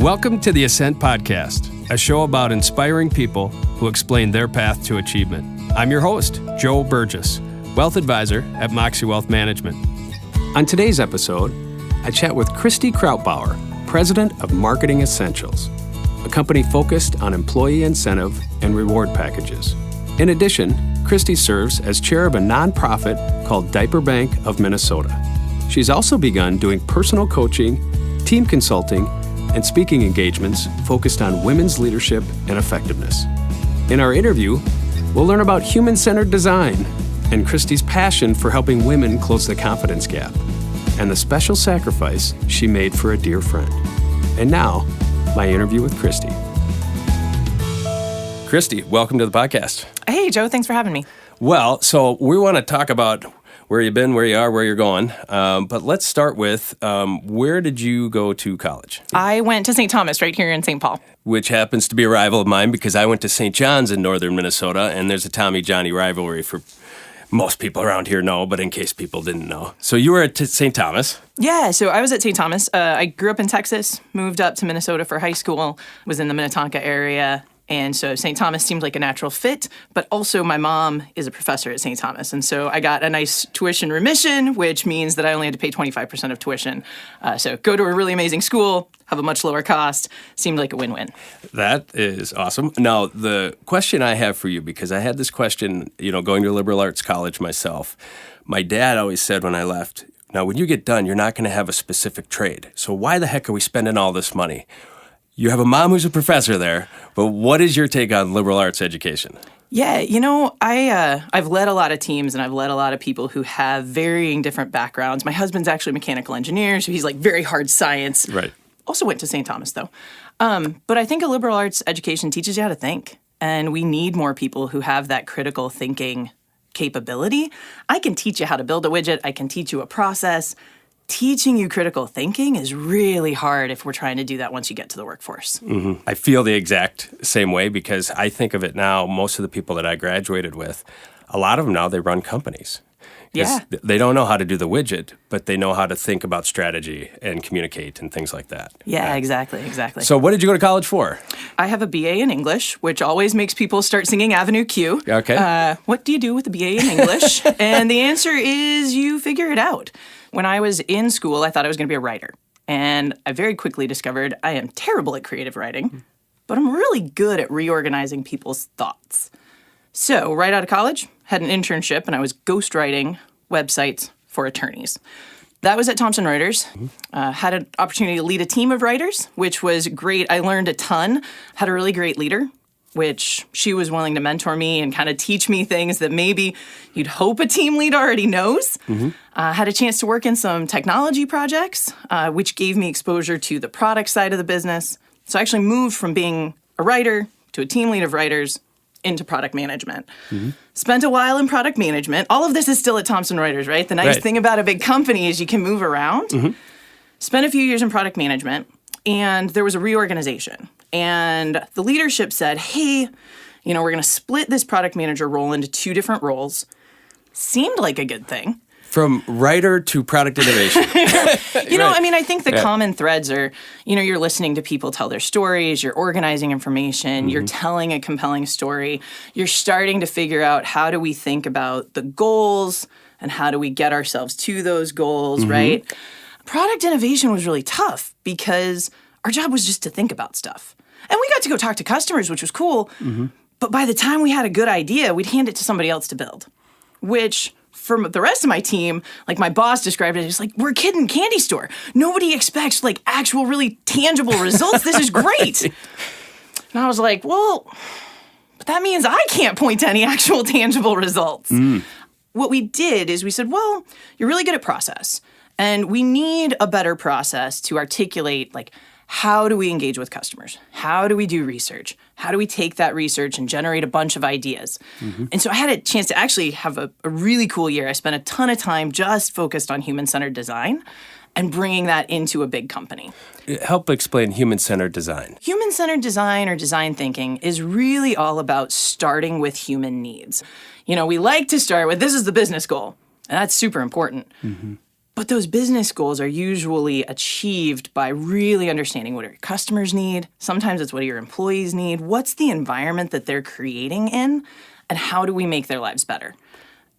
Welcome to the Ascent Podcast, a show about inspiring people who explain their path to achievement. I'm your host, Joe Burgess, Wealth Advisor at Moxie Wealth Management. On today's episode, I chat with Christi Krautbauer, President of Marketing Essentials, a company focused on employee incentive and reward packages. In addition, Christi serves as chair of a nonprofit called Diaper Bank of Minnesota. She's also begun doing personal coaching, team consulting, and speaking engagements focused on women's leadership and effectiveness. In our interview, we'll learn about human-centered design and Christi's passion for helping women close the confidence gap, and the special sacrifice she made for a dear friend. And now, my interview with Christi. Christi, welcome to the podcast. Hey, Joe, thanks for having me. Well, so we want to talk about where you've been, where you are, where you're going. But let's start with, where did you go to college? I went to St. Thomas right here in St. Paul. Which happens to be a rival of mine because I went to St. John's in northern Minnesota, and there's a Tommy-Johnny rivalry for most people around here know, but in case people didn't know. So you were at St. Thomas. Yeah, so I was at St. Thomas. I grew up in Texas, moved up to Minnesota for high school, was in the Minnetonka area. And so St. Thomas seemed like a natural fit, but also my mom is a professor at St. Thomas. And so I got a nice tuition remission, which means that I only had to pay 25% of tuition. So go to a really amazing school, have a much lower cost, seemed like a win-win. That is awesome. Now, the question I have for you, because I had this question, going to liberal arts college myself, my dad always said when I left, now when you get done, you're not going to have a specific trade. So why the heck are we spending all this money? You have a mom who's a professor there, but what is your take on liberal arts education? Yeah, I've led a lot of teams and I've led a lot of people who have varying different backgrounds. My husband's actually a mechanical engineer, so he's like very hard science. Right. Also went to St. Thomas, though. But I think a liberal arts education teaches you how to think, and we need more people who have that critical thinking capability. I can teach you how to build a widget. I can teach you a process. Teaching you critical thinking is really hard if we're trying to do that once you get to the workforce. Mm-hmm. I feel the exact same way because I think of it now, most of the people that I graduated with, a lot of them now, they run companies. Yeah. They don't know how to do the widget, but they know how to think about strategy and communicate and things like that. Yeah, exactly. So what did you go to college for? I have a BA in English, which always makes people start singing Avenue Q. Okay. What do you do with a BA in English? And the answer is you figure it out. When I was in school, I thought I was going to be a writer. And I very quickly discovered I am terrible at creative writing, but I'm really good at reorganizing people's thoughts. So right out of college, had an internship, and I was ghostwriting websites for attorneys. That was at Thomson Reuters. Had an opportunity to lead a team of writers, which was great. I learned a ton. Had a really great leader, which she was willing to mentor me and kind of teach me things that maybe you'd hope a team lead already knows. Mm-hmm. Had a chance to work in some technology projects, which gave me exposure to the product side of the business. So I actually moved from being a writer to a team lead of writers into product management. Mm-hmm. Spent a while in product management. All of this is still at Thomson Reuters, right? The nice thing about a big company is you can move around. Mm-hmm. Spent a few years in product management, and there was a reorganization. And the leadership said, hey, we're going to split this product manager role into two different roles. Seemed like a good thing. From writer to product innovation. I think the common threads are, you're listening to people tell their stories, you're organizing information, you're telling a compelling story, you're starting to figure out how do we think about the goals and how do we get ourselves to those goals, right? Product innovation was really tough because our job was just to think about stuff. And we got to go talk to customers, which was cool. Mm-hmm. But by the time we had a good idea, we'd hand it to somebody else to build, which for the rest of my team, like my boss described it as like, we're a kid in a candy store. Nobody expects like actual really tangible results. This is great. And I was like, well, but that means I can't point to any actual tangible results. What we did is we said, well, you're really good at process. And we need a better process to articulate like, how do we engage with customers? How do we do research? How do we take that research and generate a bunch of ideas? Mm-hmm. And so I had a chance to actually have a really cool year. I spent a ton of time just focused on human-centered design and bringing that into a big company. Help explain human-centered design. Human-centered design or design thinking is really all about starting with human needs. We like to start with, this is the business goal, and that's super important. Mm-hmm. But those business goals are usually achieved by really understanding what your customers need. Sometimes it's what your employees need. What's the environment that they're creating in? And how do we make their lives better?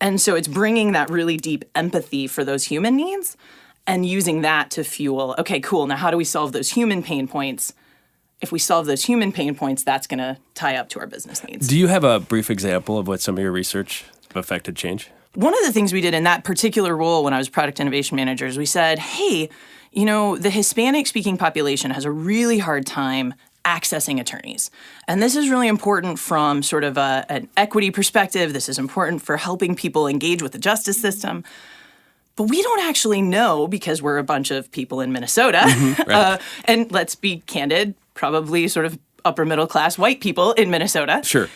And so it's bringing that really deep empathy for those human needs and using that to fuel, okay, cool, now how do we solve those human pain points? If we solve those human pain points, that's going to tie up to our business needs. Do you have a brief example of what some of your research affected change? One of the things we did in that particular role when I was product innovation manager is we said, hey, the Hispanic-speaking population has a really hard time accessing attorneys. And this is really important from sort of an equity perspective. This is important for helping people engage with the justice system. But we don't actually know, because we're a bunch of people in Minnesota, right. And let's be candid, probably sort of upper middle class white people in Minnesota. Sure.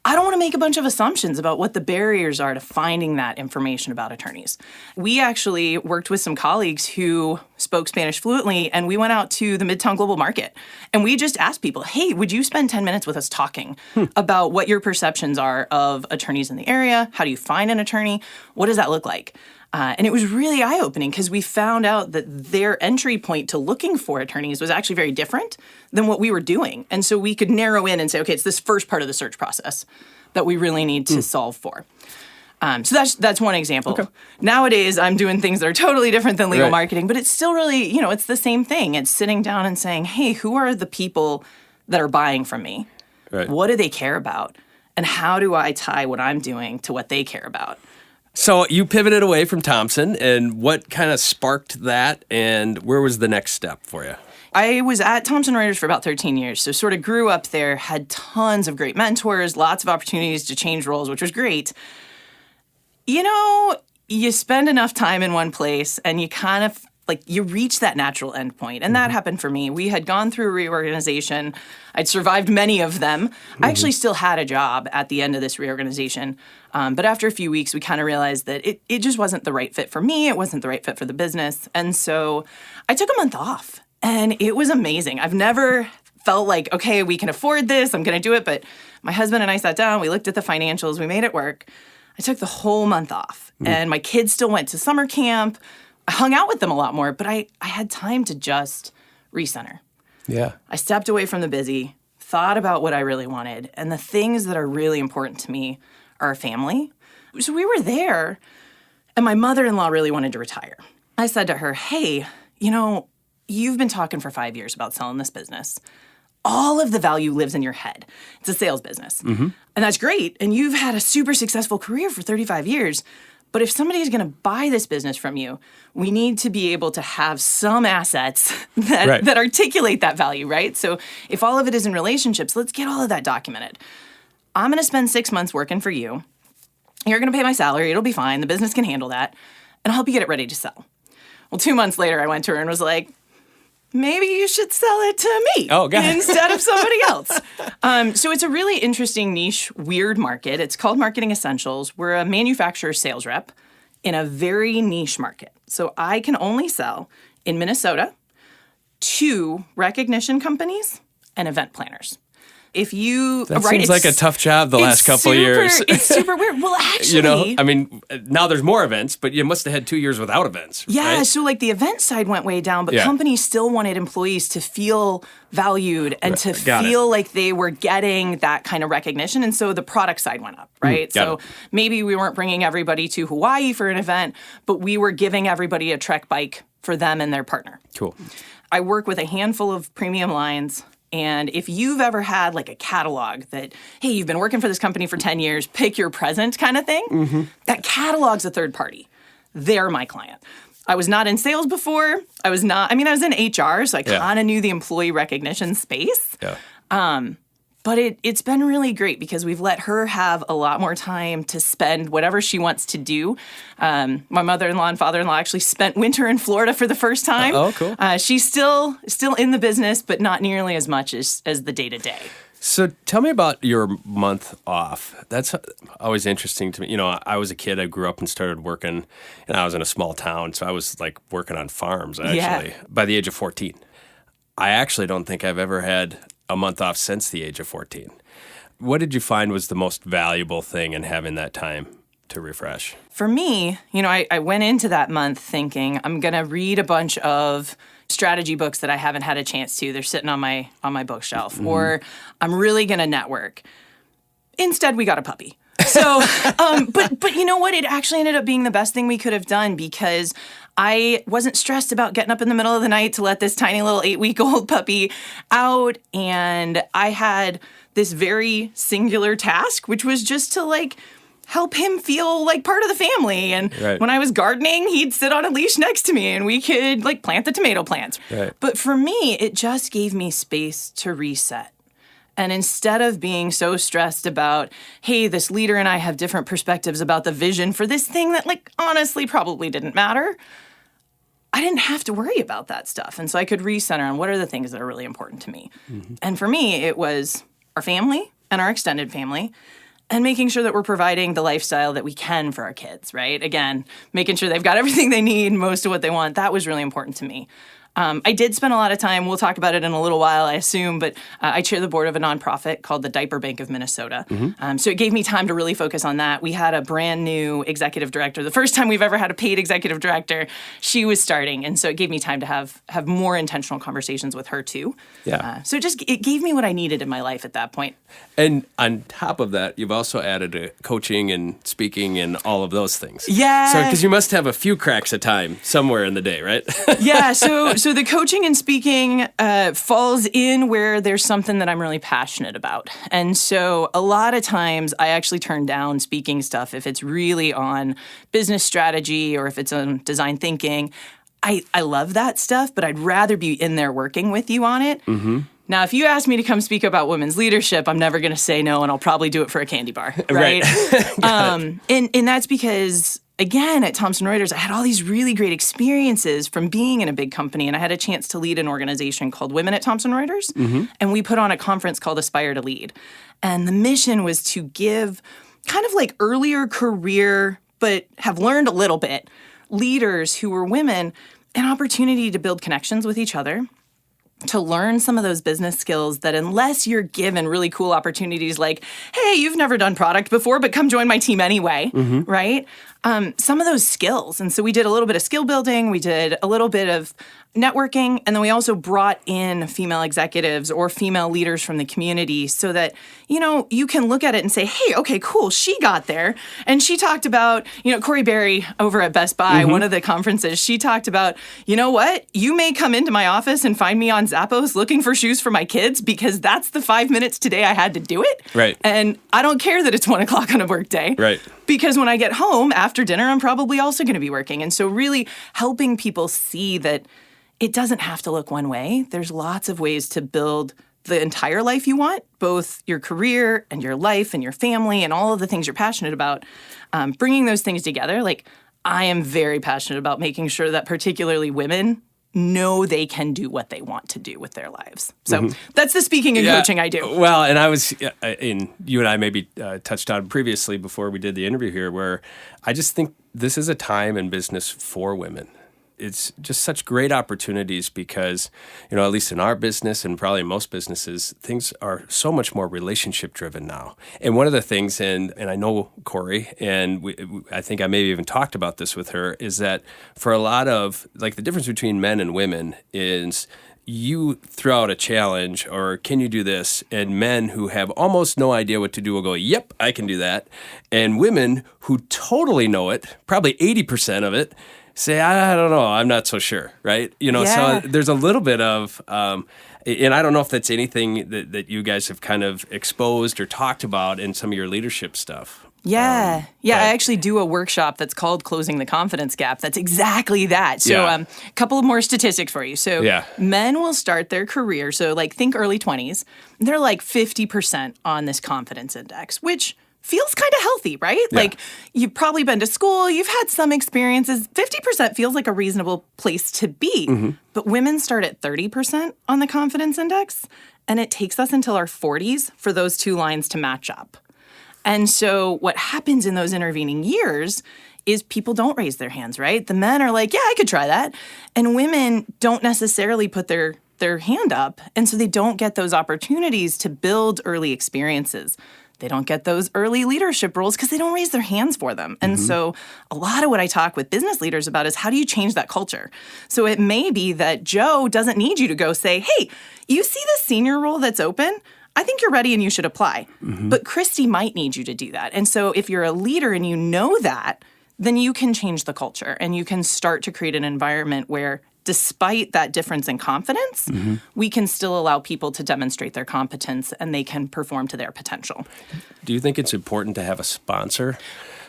I don't want to make a bunch of assumptions about what the barriers are to finding that information about attorneys. We actually worked with some colleagues who spoke Spanish fluently, and we went out to the Midtown Global Market. And we just asked people, hey, would you spend 10 minutes with us talking about what your perceptions are of attorneys in the area? How do you find an attorney? What does that look like? And it was really eye-opening because we found out that their entry point to looking for attorneys was actually very different than what we were doing. And so we could narrow in and say, okay, it's this first part of the search process that we really need to solve for. So that's one example. Okay. Nowadays, I'm doing things that are totally different than legal marketing, but it's still really, it's the same thing. It's sitting down and saying, hey, who are the people that are buying from me? Right. What do they care about? And how do I tie what I'm doing to what they care about? So you pivoted away from Thomson, and what kind of sparked that, and where was the next step for you? I was at Thomson Reuters for about 13 years, so sort of grew up there, had tons of great mentors, lots of opportunities to change roles, which was great. You spend enough time in one place, and you kind of, you reach that natural endpoint, and that happened for me. We had gone through a reorganization. I'd survived many of them. I actually still had a job at the end of this reorganization. But after a few weeks, we kind of realized that it just wasn't the right fit for me. It wasn't the right fit for the business. And so I took a month off, and it was amazing. I've never felt like, okay, we can afford this. I'm going to do it. But my husband and I sat down. We looked at the financials. We made it work. I took the whole month off. And my kids still went to summer camp. I hung out with them a lot more. But I had time to just recenter. Yeah. I stepped away from the busy, thought about what I really wanted. And the things that are really important to me our family. So we were there, and my mother-in-law really wanted to retire. I said to her, hey, you've been talking for 5 years about selling this business. All of the value lives in your head. It's a sales business. And that's great, and you've had a super successful career for 35 years. But if somebody's going to buy this business from you, we need to be able to have some assets that articulate that value, right? So if all of it is in relationships, let's get all of that documented. I'm going to spend 6 months working for you. You're going to pay my salary. It'll be fine. The business can handle that. And I'll help you get it ready to sell. Well, 2 months later, I went to her and was like, maybe you should sell it to me instead of somebody else. So it's a really interesting niche, weird market. It's called Marketing Essentials. We're a manufacturer sales rep in a very niche market. So I can only sell in Minnesota to recognition companies and event planners. If you that seems like a tough job the last couple of years. It's super weird. Well, actually, now there's more events, but you must have had 2 years without events. Yeah, right? So the event side went way down, but companies still wanted employees to feel valued and to feel like they were getting that kind of recognition, and so the product side went up, right? So maybe we weren't bringing everybody to Hawaii for an event, but we were giving everybody a Trek bike for them and their partner. Cool. I work with a handful of premium lines. And if you've ever had a catalog that, hey, you've been working for this company for 10 years, pick your present kind of thing, that catalog's a third party. They're my client. I was not in sales before. I was in HR, so I kind of knew the employee recognition space. Yeah. But it's been really great because we've let her have a lot more time to spend whatever she wants to do. My mother-in-law and father-in-law actually spent winter in Florida for the first time. Oh, cool. She's still in the business, but not nearly as much as the day-to-day. So tell me about your month off. That's always interesting to me. I was a kid. I grew up and started working, and I was in a small town, so I was working on farms, actually, by the age of 14. I actually don't think I've ever had a month off since the age of 14. What did you find was the most valuable thing in having that time to refresh? For me, I went into that month thinking I'm going to read a bunch of strategy books that I haven't had a chance to. They're sitting on my bookshelf, or I'm really going to network. Instead, we got a puppy. So, but you know what? It actually ended up being the best thing we could have done because I wasn't stressed about getting up in the middle of the night to let this tiny little 8-week-old puppy out. And I had this very singular task, which was just to help him feel like part of the family. And when I was gardening, he'd sit on a leash next to me and we could plant the tomato plants. Right. But for me, it just gave me space to reset. And instead of being so stressed about, hey, this leader and I have different perspectives about the vision for this thing that honestly probably didn't matter, I didn't have to worry about that stuff. And so I could recenter on what are the things that are really important to me. Mm-hmm. And for me, it was our family and our extended family and making sure that we're providing the lifestyle that we can for our kids, right? Again, making sure they've got everything they need, most of what they want. That was really important to me. I did spend a lot of time, we'll talk about it in a little while, I assume, but I chair the board of a nonprofit called the Diaper Bank of Minnesota. Mm-hmm. So it gave me time to really focus on that. We had a brand new executive director. The first time we've ever had a paid executive director, she was starting. And so it gave me time to have more intentional conversations with her too. Yeah. So it gave me what I needed in my life at that point. And on top of that, you've also added coaching and speaking and all of those things. Yeah. So because you must have a few cracks of time somewhere in the day, right? Yeah. So the coaching and speaking falls in where there's something that I'm really passionate about. And so a lot of times I actually turn down speaking stuff if it's really on business strategy or if it's on design thinking. I love that stuff, but I'd rather be in there working with you on it. Mm-hmm. Now, if you ask me to come speak about women's leadership, I'm never going to say no, and I'll probably do it for a candy bar, right? And that's because, again, at Thomson Reuters, I had all these really great experiences from being in a big company, and I had a chance to lead an organization called Women at Thomson Reuters, and we put on a conference called Aspire to Lead. And the mission was to give kind of earlier career, but have learned a little bit, leaders who were women an opportunity to build connections with each other, to learn some of those business skills that unless you're given really cool opportunities like, hey, you've never done product before, but come join my team anyway, right? Some of those skills. And so we did a little bit of skill building, we did a little bit of networking, and then we also brought in female executives or female leaders from the community so that, you can look at it and say, hey, okay, cool, she got there. And she talked about, Corey Berry over at Best Buy, one of the conferences, she talked about, you know what? You may come into my office and find me on Zappos looking for shoes for my kids because that's the 5 minutes today I had to do it. Right. And I don't care that it's 1 o'clock on a work day. Right. Because when I get home after dinner, I'm probably also going to be working. And so really helping people see that it doesn't have to look one way. There's lots of ways to build the entire life you want, both your career and your life and your family and all of the things you're passionate about. Bringing those things together, I am very passionate about making sure that particularly women know they can do what they want to do with their lives. So that's the speaking and coaching I do. Well, and I was, you and I maybe touched on previously before we did the interview here, where I just think this is a time in business for women. It's just such great opportunities because, at least in our business and probably in most businesses, things are so much more relationship driven now. And one of the things, and I know Corey, and I think I maybe even talked about this with her, is that for a lot of, the difference between men and women is you throw out a challenge or can you do this? And men who have almost no idea what to do will go, yep, I can do that. And women who totally know it, probably 80% of it, say, I don't know, I'm not so sure, right? So there's a little bit of, and I don't know if that's anything that you guys have kind of exposed or talked about in some of your leadership stuff. Yeah. I actually do a workshop that's called Closing the Confidence Gap. That's exactly that. So a couple of more statistics for you. So men will start their career, so think early 20s, they're 50% on this confidence index, which feels kind of healthy, right? Yeah. You've probably been to school, you've had some experiences. 50% feels like a reasonable place to be. Mm-hmm. But women start at 30% on the confidence index, and it takes us until our 40s for those two lines to match up. And so what happens in those intervening years is people don't raise their hands, right? The men are like, yeah, I could try that. And women don't necessarily put their hand up, and so they don't get those opportunities to build early experiences. They don't get those early leadership roles because they don't raise their hands for them. And so a lot of what I talk with business leaders about is how do you change that culture? So it may be that Joe doesn't need you to go say, hey, you see the senior role that's open? I think you're ready and you should apply. But Christi might need you to do that. And so if you're a leader and you know that, then you can change the culture and you can start to create an environment where despite that difference in confidence, we can still allow people to demonstrate their competence and they can perform to their potential. Do you think it's important to have a sponsor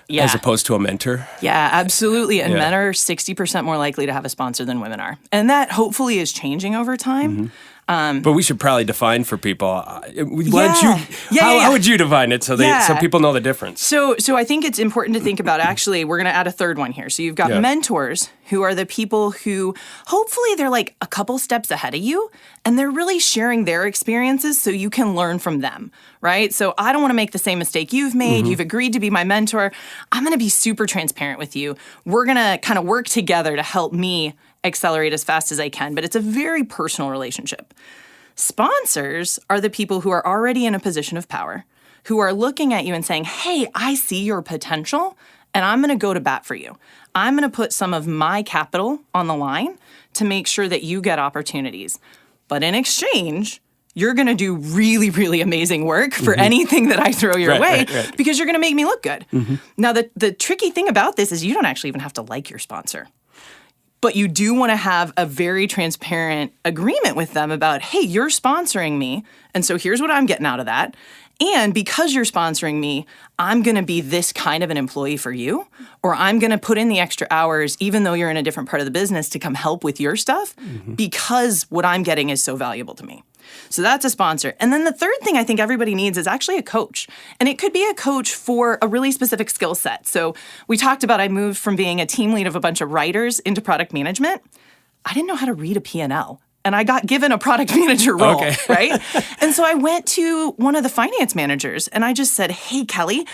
Yeah. as opposed to a mentor? Yeah, absolutely. And men are 60% more likely to have a sponsor than women are. And that hopefully is changing over time. But we should probably define for people. How would you define it so people know the difference? So I think it's important to think about, actually, we're going to add a third one here. So you've got mentors who are the people who hopefully they're like a couple steps ahead of you and they're really sharing their experiences so you can learn from them, right? So I don't want to make the same mistake you've made. You've agreed to be my mentor. I'm going to be super transparent with you. We're going to kind of work together to help me accelerate as fast as I can, but it's a very personal relationship. Sponsors are the people who are already in a position of power, who are looking at you and saying, hey, I see your potential, and I'm going to go to bat for you. I'm going to put some of my capital on the line to make sure that you get opportunities. But in exchange, you're going to do really, really amazing work for anything that I throw your way because you're going to make me look good. Now, the tricky thing about this is you don't actually even have to like your sponsor. But you do want to have a very transparent agreement with them about, hey, you're sponsoring me, and so here's what I'm getting out of that. And because you're sponsoring me, I'm going to be this kind of an employee for you, or I'm going to put in the extra hours, even though you're in a different part of the business, to come help with your stuff because what I'm getting is so valuable to me. So that's a sponsor. And then the third thing I think everybody needs is actually a coach. And it could be a coach for a really specific skill set. So we talked about I moved from being a team lead of a bunch of writers into product management. I didn't know how to read a P&L. And I got given a product manager role, right? And so I went to one of the finance managers and I just said, hey, Kelly,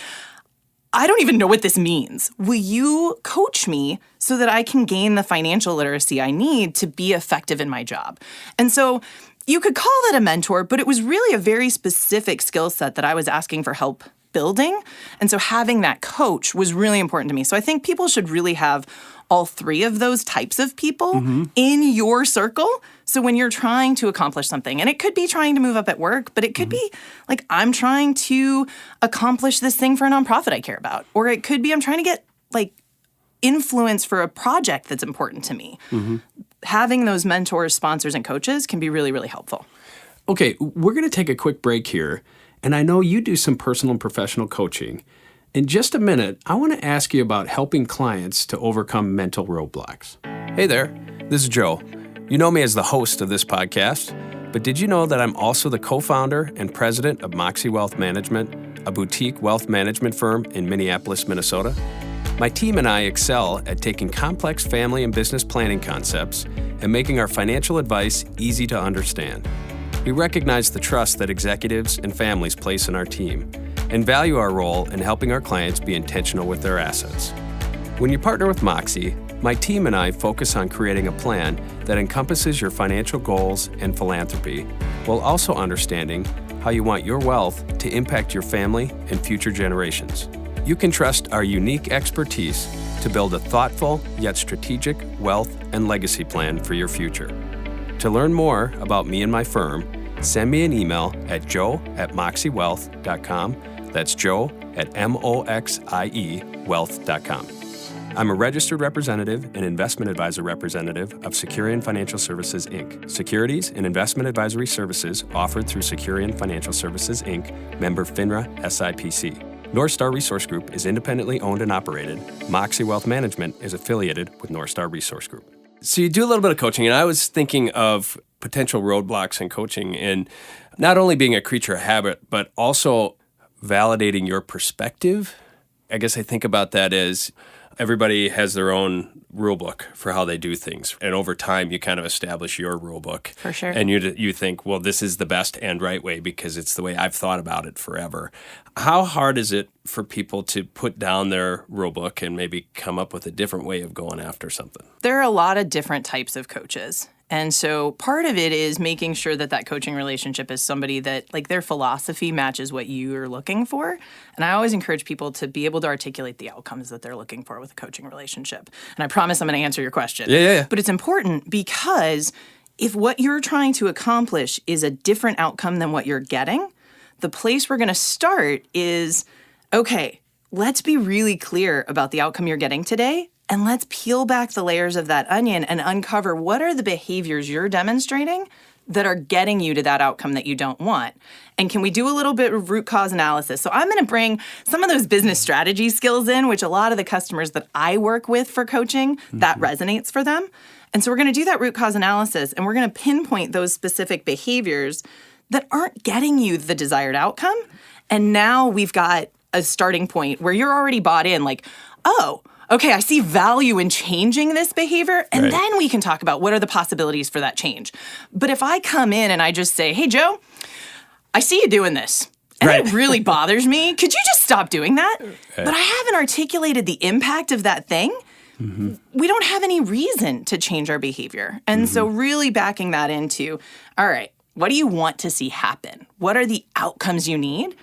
I don't even know what this means. Will you coach me so that I can gain the financial literacy I need to be effective in my job? And so you could call that a mentor, but it was really a very specific skill set that I was asking for help building. And so having that coach was really important to me. So I think people should really have all three of those types of people in your circle. So when you're trying to accomplish something, and it could be trying to move up at work, but it could be like, I'm trying to accomplish this thing for a nonprofit I care about. Or it could be I'm trying to get like influence for a project that's important to me. Having those mentors, sponsors, and coaches can be really, really helpful. Okay, we're going to take a quick break here. And I know you do some personal and professional coaching. In just a minute, I want to ask you about helping clients to overcome mental roadblocks. Hey there, this is Joe. You know me as the host of this podcast, but did you know that I'm also the co-founder and president of Moxie Wealth Management, a boutique wealth management firm in Minneapolis, Minnesota? My team and I excel at taking complex family and business planning concepts and making our financial advice easy to understand. We recognize the trust that executives and families place in our team and value our role in helping our clients be intentional with their assets. When you partner with Moxie, my team and I focus on creating a plan that encompasses your financial goals and philanthropy, while also understanding how you want your wealth to impact your family and future generations. You can trust our unique expertise to build a thoughtful yet strategic wealth and legacy plan for your future. To learn more about me and my firm, send me an email at joe@moxiewealth.com. That's joe@moxie wealth.com. I'm a registered representative and investment advisor representative of Securian Financial Services, Inc. Securities and investment advisory services offered through Securian Financial Services, Inc., member FINRA SIPC. North Star Resource Group is independently owned and operated. Moxie Wealth Management is affiliated with North Star Resource Group. So you do a little bit of coaching, and I was thinking of potential roadblocks in coaching and not only being a creature of habit, but also validating your perspective. I guess I think about that as everybody has their own rule book for how they do things. And over time, you kind of establish your rule book. For sure. And you think, well, this is the best and right way because it's the way I've thought about it forever. How hard is it for people to put down their rule book and maybe come up with a different way of going after something? There are a lot of different types of coaches. And so part of it is making sure that that coaching relationship is somebody that, like, their philosophy matches what you are looking for. And I always encourage people to be able to articulate the outcomes that they're looking for with a coaching relationship. And I promise I'm going to answer your question. Yeah. But it's important because if what you're trying to accomplish is a different outcome than what you're getting, the place we're going to start is, okay, let's be really clear about the outcome you're getting today. And let's peel back the layers of that onion and uncover what are the behaviors you're demonstrating that are getting you to that outcome that you don't want. And can we do a little bit of root cause analysis? So I'm going to bring some of those business strategy skills in, which a lot of the customers that I work with for coaching, that resonates for them. And so we're going to do that root cause analysis, and we're going to pinpoint those specific behaviors that aren't getting you the desired outcome. And now we've got a starting point where you're already bought in, like, oh, okay, I see value in changing this behavior, and then we can talk about what are the possibilities for that change. But if I come in and I just say, hey, Joe, I see you doing this, and it really bothers me. Could you just stop doing that? But I haven't articulated the impact of that thing. We don't have any reason to change our behavior. And so really backing that into, all right, what do you want to see happen? What are the outcomes you need?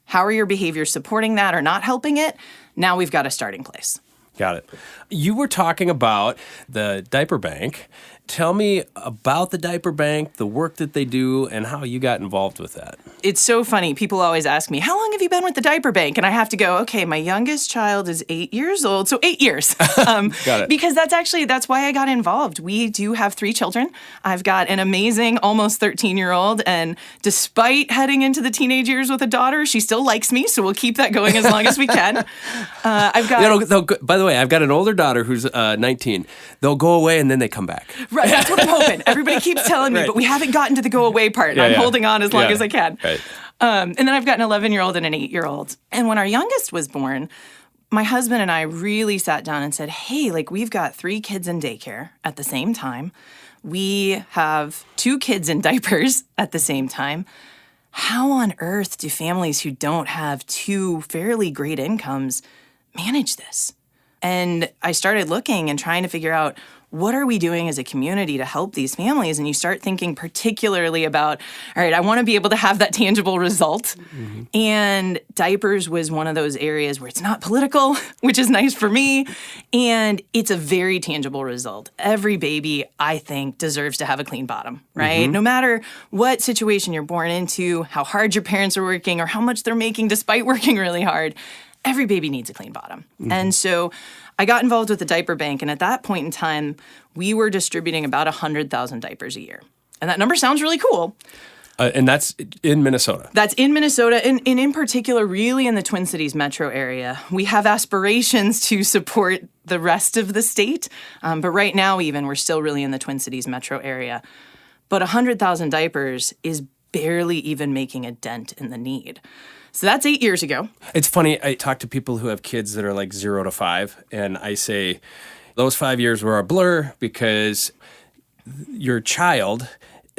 How are your behaviors supporting that or not helping it? Now we've got a starting place. Got it. You were talking about the Diaper Bank. Tell me about the Diaper Bank, the work that they do, and how you got involved with that. It's so funny. People always ask me, how long have you been with the Diaper Bank? And I have to go, okay, my youngest child is 8 years old, so 8 years. Got it. Because that's why I got involved. We do have 3 children. I've got an amazing, almost 13-year-old, and despite heading into the teenage years with a daughter, she still likes me, so we'll keep that going as long as we can. By the way, I've got an older daughter who's 19. They'll go away and then they come back. Right, that's what I'm hoping. Everybody keeps telling me, but we haven't gotten to the go away part, and I'm holding on as long as I can. Right. And then I've got an 11-year-old and an 8-year-old. And when our youngest was born, my husband and I really sat down and said, hey, like, we've got 3 kids in daycare at the same time. We have 2 kids in diapers at the same time. How on earth do families who don't have 2 fairly great incomes manage this? And I started looking and trying to figure out, what are we doing as a community to help these families? And you start thinking particularly about, all right, I want to be able to have that tangible result. And diapers was one of those areas where it's not political, which is nice for me. And it's a very tangible result. Every baby, I think, deserves to have a clean bottom, right? No matter what situation you're born into, how hard your parents are working, or how much they're making despite working really hard, every baby needs a clean bottom. And so I got involved with the Diaper Bank, and at that point in time, we were distributing about 100,000 diapers a year. And that number sounds really cool. And that's in Minnesota. That's in Minnesota, and in particular, really in the Twin Cities metro area. We have aspirations to support the rest of the state, but right now even, we're still really in the Twin Cities metro area. But 100,000 diapers is barely even making a dent in the need. So that's 8 years ago. It's funny, I talk to people who have kids that are like 0 to 5, and I say, those 5 years were a blur because your child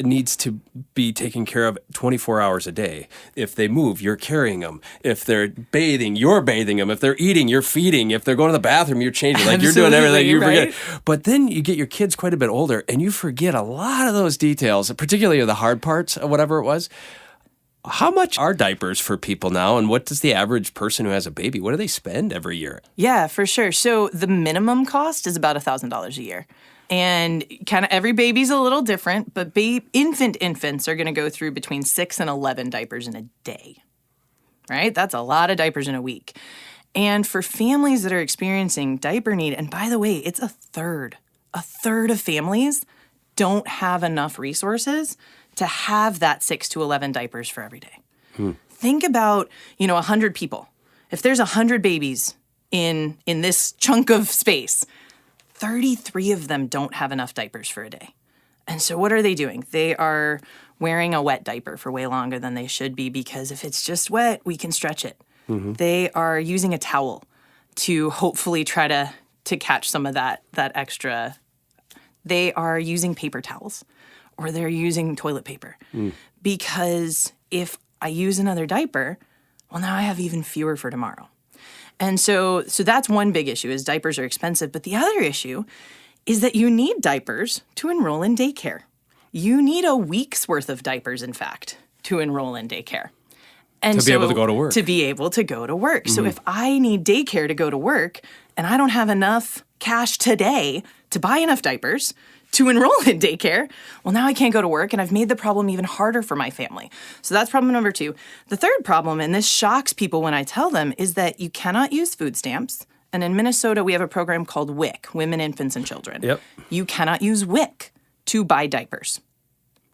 needs to be taken care of 24 hours a day. If they move, you're carrying them. If they're bathing, you're bathing them. If they're eating, you're feeding. If they're going to the bathroom, you're changing. Like, you're doing everything. You forget. But then you get your kids quite a bit older, and you forget a lot of those details, particularly the hard parts of whatever it was. How much are diapers for people now, and what does the average person who has a baby, what do they spend every year? Yeah, for sure. So the minimum cost is about $1,000 a year. And kind of every baby's a little different, but infants are going to go through between 6 and 11 diapers in a day, right? That's a lot of diapers in a week. And for families that are experiencing diaper need, and by the way, it's a third of families don't have enough resources to have that 6 to 11 diapers for every day. Think about, 100 people. If there's 100 babies in this chunk of space, 33 of them don't have enough diapers for a day. And so what are they doing? They are wearing a wet diaper for way longer than they should be, because if it's just wet, we can stretch it. They are using a towel to hopefully try to catch some of that extra. They are using paper towels, or they're using toilet paper. Because if I use another diaper, well, now I have even fewer for tomorrow. And so that's one big issue, is diapers are expensive. But the other issue is that you need diapers to enroll in daycare. You need a week's worth of diapers, in fact, to enroll in daycare. And to be able to go to work. To be able to go to work. So if I need daycare to go to work and I don't have enough cash today to buy enough diapers to enroll in daycare, well, now I can't go to work, and I've made the problem even harder for my family. So that's problem number 2. The third problem, and this shocks people when I tell them, is that you cannot use food stamps. And in Minnesota, we have a program called WIC, Women, Infants, and Children. Yep. You cannot use WIC to buy diapers.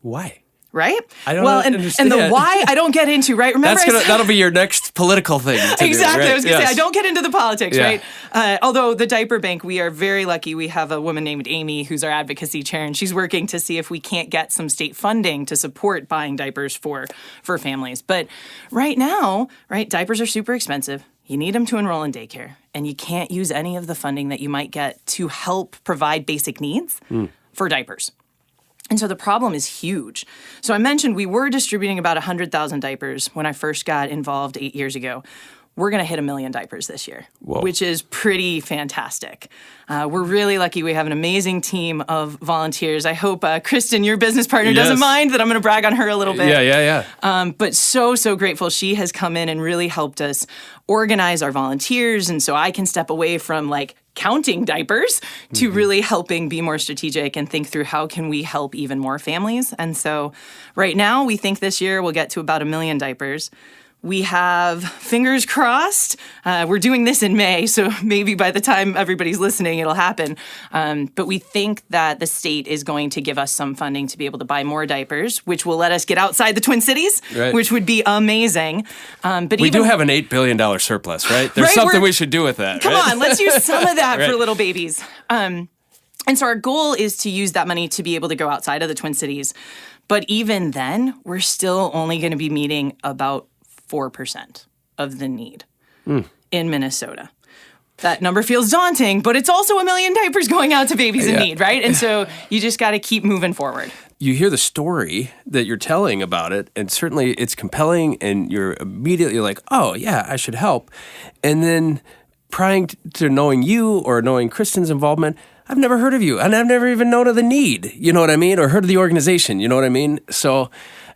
Why? Right? I don't understand. And the why I don't get into, right? Remember, that'll be your next political thing to exactly. do, right? I was going to say, I don't get into the politics, Yeah. right? Although the Diaper Bank, we are very lucky. We have a woman named Amy who's our advocacy chair, and she's working to see if we can't get some state funding to support buying diapers for families. But right now, right, diapers are super expensive. You need them to enroll in daycare, and you can't use any of the funding that you might get to help provide basic needs for diapers. And so the problem is huge. So I mentioned we were distributing about 100,000 diapers when I first got involved 8 years ago. We're going to hit 1 million diapers this year, which is pretty fantastic. We're really lucky. We have an amazing team of volunteers. I hope Kristen, your business partner, doesn't mind that I'm going to brag on her a little bit. Yeah. But so grateful. She has come in and really helped us organize our volunteers. And so I can step away from counting diapers to really helping be more strategic and think through how can we help even more families. And so right now we think this year we'll get to about 1 million diapers. We have, fingers crossed, we're doing this in May, so maybe by the time everybody's listening, it'll happen. But we think that the state is going to give us some funding to be able to buy more diapers, which will let us get outside the Twin Cities, which would be amazing. But we do have an $8 billion surplus, right? There's something we should do with that. Come on, let's use some of that for little babies. And so our goal is to use that money to be able to go outside of the Twin Cities. But even then, we're still only going to be meeting about 4% of the need in Minnesota. That number feels daunting, but it's also 1 million diapers going out to babies in need, right? And so you just got to keep moving forward. You hear the story that you're telling about it, and certainly it's compelling, and you're immediately like, oh, yeah, I should help. And then prior to knowing you or knowing Kristen's involvement, I've never heard of you, and I've never even known of the need, you know what I mean? Or heard of the organization, you know what I mean? So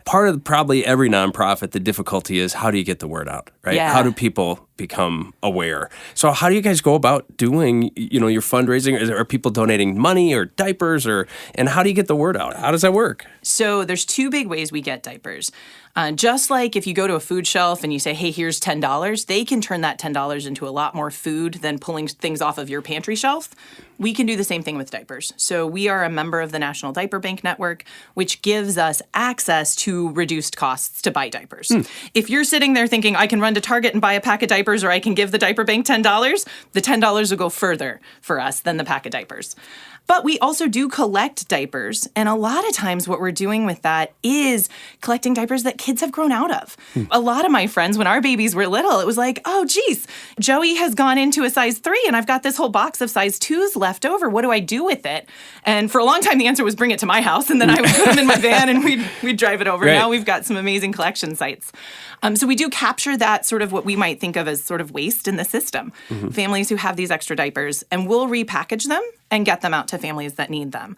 part of probably every nonprofit, the difficulty is how do you get the word out, right? Yeah. How do people become aware? So how do you guys go about doing, your fundraising? Are people donating money or diapers, and how do you get the word out? How does that work? So there's 2 big ways we get diapers. Just like if you go to a food shelf and you say, hey, here's $10, they can turn that $10 into a lot more food than pulling things off of your pantry shelf. We can do the same thing with diapers. So we are a member of the National Diaper Bank Network, which gives us access to reduced costs to buy diapers. If you're sitting there thinking, I can run to Target and buy a pack of diapers, or I can give the diaper bank $10, the $10 will go further for us than the pack of diapers. But we also do collect diapers, and a lot of times what we're doing with that is collecting diapers that kids have grown out of. A lot of my friends, when our babies were little, it was like, oh, geez, Joey has gone into a size 3, and I've got this whole box of size 2s left over. What do I do with it? And for a long time, the answer was bring it to my house, and then I would put them in my van, and we'd drive it over. Right. Now we've got some amazing collection sites. So we do capture that sort of what we might think of as sort of waste in the system. Families who have these extra diapers, and we'll repackage them and get them out to families that need them.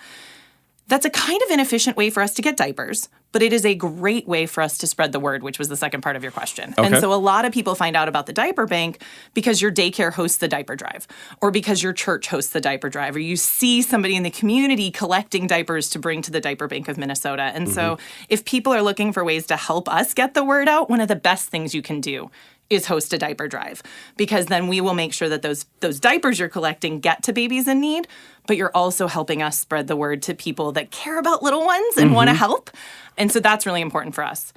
That's a kind of inefficient way for us to get diapers, but it is a great way for us to spread the word, which was the second part of your question. Okay. And so a lot of people find out about the diaper bank because your daycare hosts the diaper drive, or because your church hosts the diaper drive, or you see somebody in the community collecting diapers to bring to the Diaper Bank of Minnesota. And so if people are looking for ways to help us get the word out, one of the best things you can do is host a diaper drive, because then we will make sure that those diapers you're collecting get to babies in need, but you're also helping us spread the word to people that care about little ones and want to help. And so that's really important for us.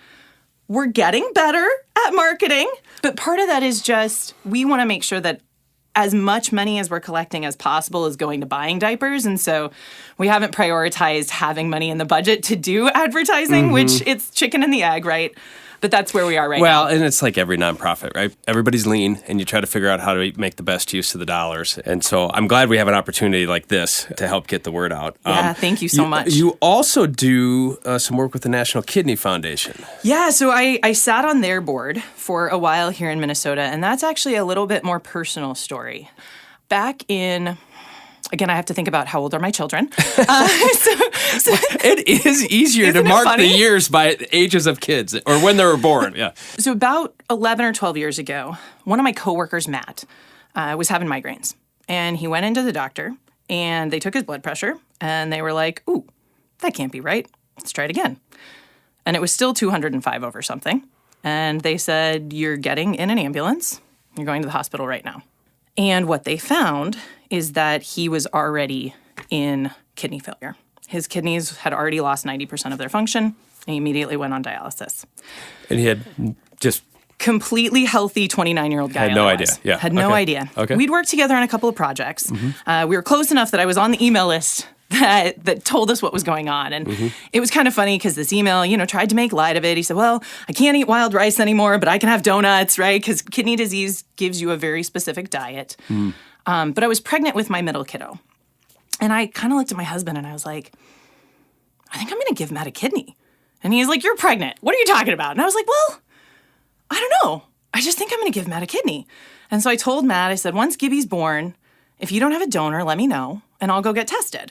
We're getting better at marketing, but part of that is just we want to make sure that as much money as we're collecting as possible is going to buying diapers. And so we haven't prioritized having money in the budget to do advertising, which it's chicken and the egg, right? But that's where we are right now. Well, and it's like every nonprofit, right? Everybody's lean, and you try to figure out how to make the best use of the dollars. And so I'm glad we have an opportunity like this to help get the word out. Yeah, thank you so much. You also do some work with the National Kidney Foundation. Yeah, so I sat on their board for a while here in Minnesota, and that's actually a little bit more personal story. Back in Again, I have to think about how old are my children. It is easier to mark the years by ages of kids or when they were born. Yeah. So about 11 or 12 years ago, one of my coworkers, Matt, was having migraines. And he went into the doctor, and they took his blood pressure, and they were like, ooh, that can't be right. Let's try it again. And it was still 205 over something. And they said, you're getting in an ambulance. You're going to the hospital right now. And what they found is that he was already in kidney failure. His kidneys had already lost 90% of their function, and he immediately went on dialysis. And he had just... completely healthy 29-year-old guy. Had no idea. Yeah. Had no idea. Okay. We'd worked together on a couple of projects. We were close enough that I was on the email list that told us what was going on. And it was kind of funny because this email, tried to make light of it. He said, well, I can't eat wild rice anymore, but I can have donuts, right? Because kidney disease gives you a very specific diet. But I was pregnant with my middle kiddo. And I kind of looked at my husband and I was like, I think I'm going to give Matt a kidney. And he's like, you're pregnant. What are you talking about? And I was like, well, I don't know. I just think I'm going to give Matt a kidney. And so I told Matt, I said, once Gibby's born, if you don't have a donor, let me know, and I'll go get tested.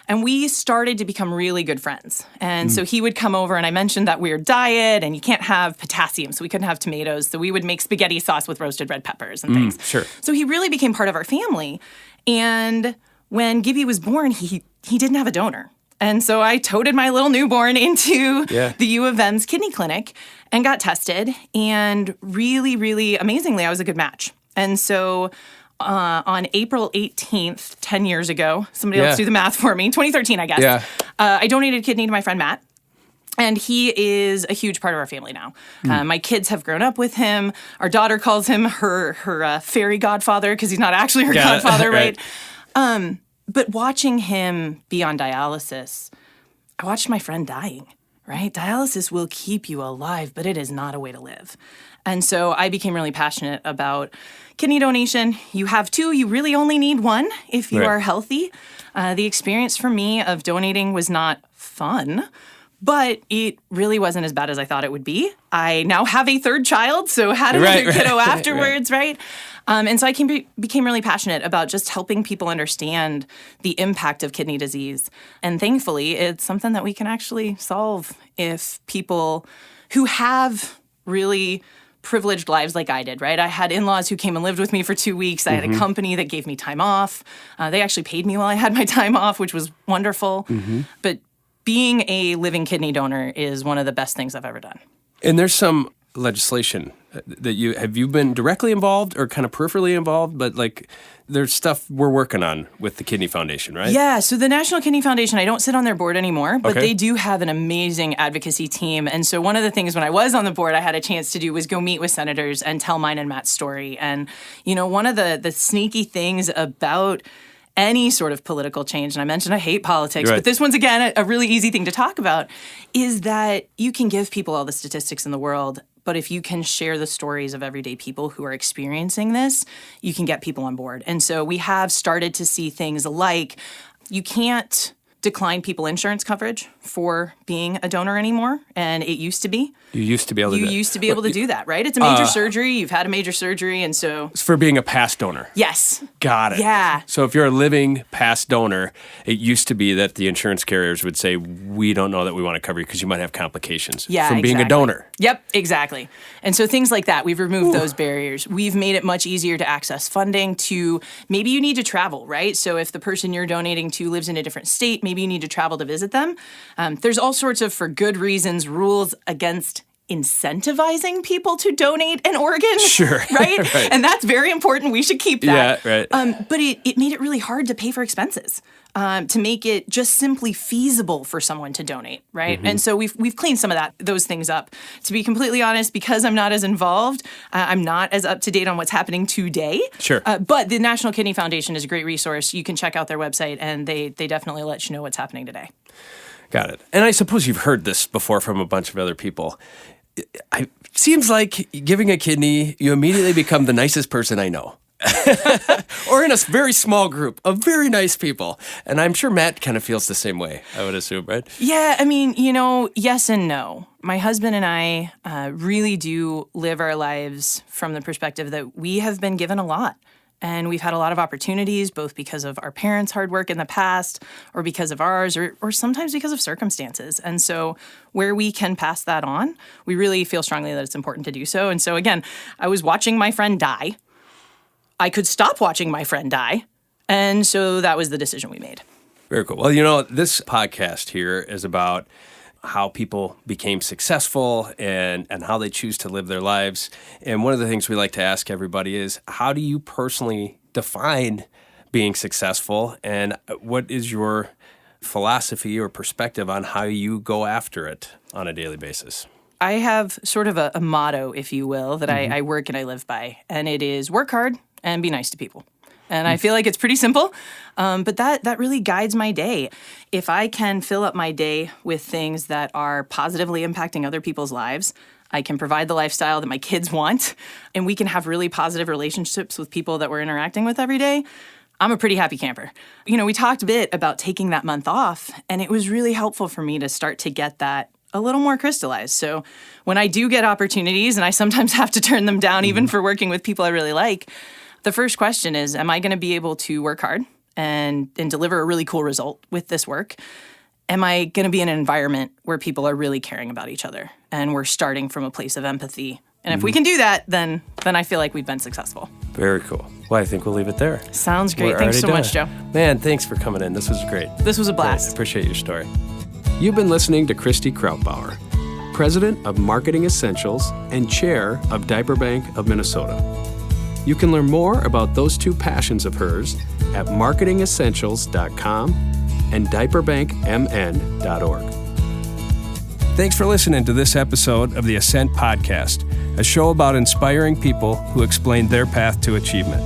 And we started to become really good friends. And so he would come over, and I mentioned that weird diet, and you can't have potassium, so we couldn't have tomatoes. So we would make spaghetti sauce with roasted red peppers and things. Sure. So he really became part of our family. And when Gibby was born, he didn't have a donor. And so I toted my little newborn into the U of M's kidney clinic and got tested. And really, really amazingly, I was a good match. And so on April 18th, 10 years ago, somebody else do the math for me, 2013, I guess, I donated a kidney to my friend Matt. And he is a huge part of our family now. My kids have grown up with him. Our daughter calls him her fairy godfather because he's not actually her godfather, right? But watching him be on dialysis, I watched my friend dying, right? Dialysis will keep you alive, but it is not a way to live. And so I became really passionate about kidney donation. You have two. You really only need one if you are healthy. The experience for me of donating was not fun, but it really wasn't as bad as I thought it would be. I now have a third child, so had another kiddo afterwards, right? And so I became really passionate about just helping people understand the impact of kidney disease. And thankfully, it's something that we can actually solve if people who have really privileged lives like I did, right? I had in-laws who came and lived with me for 2 weeks. I had a company that gave me time off. They actually paid me while I had my time off, which was wonderful. But being a living kidney donor is one of the best things I've ever done. And there's some legislation that have you been directly involved or kind of peripherally involved, but like there's stuff we're working on with the Kidney Foundation, right? Yeah, so the National Kidney Foundation, I don't sit on their board anymore, but they do have an amazing advocacy team. And so one of the things when I was on the board I had a chance to do was go meet with senators and tell mine and Matt's story. And, one of the sneaky things about any sort of political change, and I mentioned I hate politics, but this one's, again, a really easy thing to talk about, is that you can give people all the statistics in the world, but if you can share the stories of everyday people who are experiencing this, you can get people on board. And so we have started to see things like you can't decline people insurance coverage for being a donor anymore, and it used to be. You used to be able to do that. You used to be able to do that, right? It's a major surgery. You've had a major surgery, and so... It's for being a past donor. Yes. Got it. Yeah. So if you're a living past donor, it used to be that the insurance carriers would say, we don't know that we want to cover you because you might have complications from being a donor. Yep, exactly. And so things like that, we've removed those barriers. We've made it much easier to access funding to... Maybe you need to travel, right? So if the person you're donating to lives in a different state, maybe you need to travel to visit them. There's all sorts of, for good reasons, rules against incentivizing people to donate an organ. Sure. Right? And that's very important. We should keep that. Yeah, right. But it made it really hard to pay for expenses, to make it just simply feasible for someone to donate, right? And so we've cleaned some of those things up. To be completely honest, because I'm not as involved, I'm not as up to date on what's happening today. Sure. But the National Kidney Foundation is a great resource. You can check out their website, and they definitely let you know what's happening today. Got it. And I suppose you've heard this before from a bunch of other people. It seems like giving a kidney, you immediately become the nicest person I know. Or in a very small group of very nice people. And I'm sure Matt kind of feels the same way, I would assume, right? Yeah, I mean, yes and no. My husband and I really do live our lives from the perspective that we have been given a lot. And we've had a lot of opportunities, both because of our parents' hard work in the past, or because of ours, or sometimes because of circumstances. And so where we can pass that on, we really feel strongly that it's important to do so. And so again, I was watching my friend die. I could stop watching my friend die. And so that was the decision we made. Very cool. Well, this podcast here is about how people became successful and how they choose to live their lives. And one of the things we like to ask everybody is, how do you personally define being successful, and what is your philosophy or perspective on how you go after it on a daily basis? I have sort of a motto, if you will, that I work and I live by, and it is work hard and be nice to people. And I feel like it's pretty simple, but that really guides my day. If I can fill up my day with things that are positively impacting other people's lives, I can provide the lifestyle that my kids want, and we can have really positive relationships with people that we're interacting with every day, I'm a pretty happy camper. We talked a bit about taking that month off, and it was really helpful for me to start to get that a little more crystallized. So when I do get opportunities, and I sometimes have to turn them down even for working with people I really like, the first question is, am I going to be able to work hard and deliver a really cool result with this work? Am I going to be in an environment where people are really caring about each other and we're starting from a place of empathy? And if we can do that, then I feel like we've been successful. Very cool. Well, I think we'll leave it there. Sounds great. Thanks so much, Joe. Man, thanks for coming in. This was great. This was a blast. I appreciate your story. You've been listening to Christi Krautbauer, President of Marketing Essentials and Chair of Diaper Bank of Minnesota. You can learn more about those two passions of hers at marketingessentials.com and diaperbankmn.org. Thanks for listening to this episode of the Ascent Podcast, a show about inspiring people who explain their path to achievement.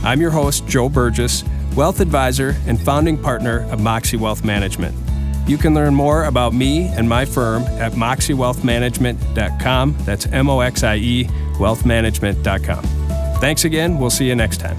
I'm your host, Joe Burgess, wealth advisor and founding partner of Moxie Wealth Management. You can learn more about me and my firm at moxiewealthmanagement.com. That's MOXIE wealthmanagement.com. Thanks again. We'll see you next time.